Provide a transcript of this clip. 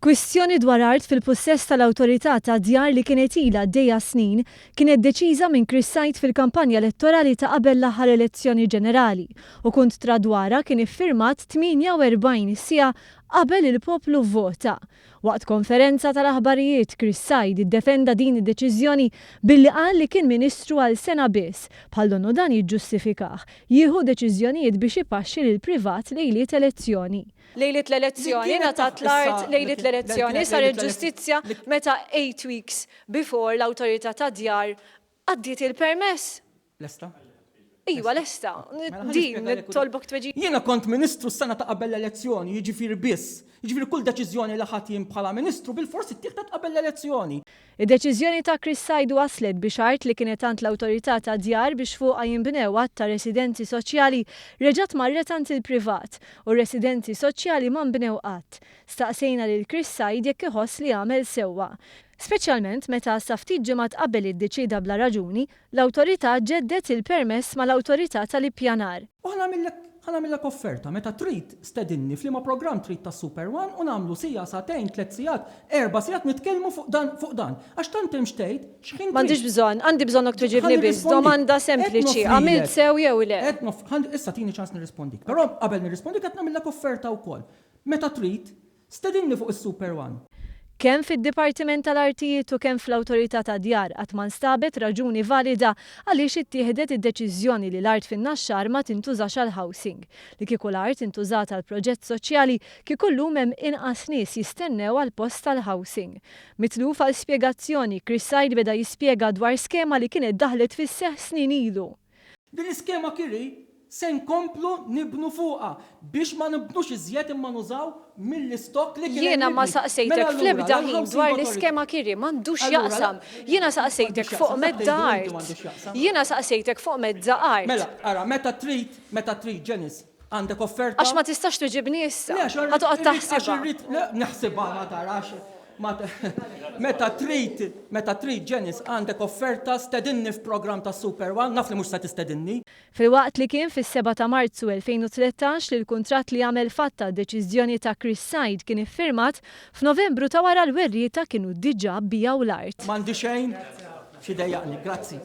Kwistjoni dwar art fil-possess tal-awtorità ta' djar li kienet ilha għaddejja snin kienet deċiża minn Chris Said fil-kampanja elettorali ta' qabel l-aħħar elezzjoni ġenerali u kuntra dwarha kien iffirmat 48 siegħa qabel il-poplu vvota. Waqt konferenza tal-aħbarijiet Chris Said iddefenda din id-deċiżjoni billi qal li kien Ministru għal sena biss bħal donnu dan jiġġustifikah jieħu deċiżjonijiet biex ipaxxi lil privat lejliet elezzjoni. Lejliet l-elezzjoni, natat l-art lejliet l-elezzjoni, sar il-ġustizzja meta 8 weeks before l-awtorità ta' djar għaddiet il-permess. Lesta? Iwa, lesta. Din tolbok tweġi. Jiena kont Ministru s-sena ta' qabel l-elezzjoni, jiġifieri biss. Jiġifieri kull deċiżjoni li ħadd jien bħala Ministru bil-forsi ttieħdet qabel l-elezzjoni. Id-deċiżjoni ta' Chris Said waslet biex art li kienet għand l-awtorità ta' djar biex fuqha jinbnew għadd ta' residenti soċjali reġgħet marret għand il-privat u residenti soċjali ma nbnew qatt. Staqsejna lil Chris Said jekk iħoss li għamel sewwa. Speċjalment meta sa ftit ġimgħat qabel iddeċida bla raġuni, l-awtorità ġeddet il-permess mal-awtorità tal-ippjanar. U ħanamillek offerta meta trid stedinni f'liema programm trid ta' Super One u nagħmlu sija satejn, 3 sigħat, 4 sigħat nitkellmu fuq dan. Għax tant hemm xtejt, x'ħin M'għandix bżonn, għandi bżonnok tweġibni biss, domanda sempliċi, għamilt sew jew le. Issa tieni ċans nirrispondik. Però qabel nirrispondik qed nagħmilek offerta wkoll. Meta trid stedinni fuq is-Super One. Kemm fid-Dipartiment tal-Artijiet u kemm fl-Awtorità ta' Djar qatt ma nstabet raġuni valida għaliex ittieħdet id-deċiżjoni li l-art fin-naxxar ma tintużax għal housing. Li kieku l-art intużat għal proġett soċjali kieku llum hemm inqas nies jistennew għal post tal-housing. Mitluf għal spjegazzjoni, Chris Said beda jispjega dwar skema li kienet daħlet fis-seħħ snin ilu. Din iskema kiri se nkomplu nibnu fuqha biex ma nibnux iżjed imma nużaw mill-istok li kien. Jiena ma saqsejtek fl-ebda ħin dwar l-iskema kiri m'għandux jaqsam. Jiena saqsejtek fuq medda art. Jiena saqsejtek fuq medda art. Mela, ara, meta trid Janice, għandek offerta. Għax ma tistax tuġibni issa. Ħatoqgħod taħsibha. Naħsibha ma tarax. Meta trid Janice għandek offerta stedinni f'programm ta' Super One, naf li mhux se tistedinni. Fil-waqt li kien fis-7 ta' Marzu 2013 li l-kuntratt li għamel fatta d-deċiżjoni ta' Chris Said kien iffirmat, f'Novembru ta' wara l-werrieta kienu diġà bijaw l-art. M'għandi xejn xi dejjaqni, grazzi.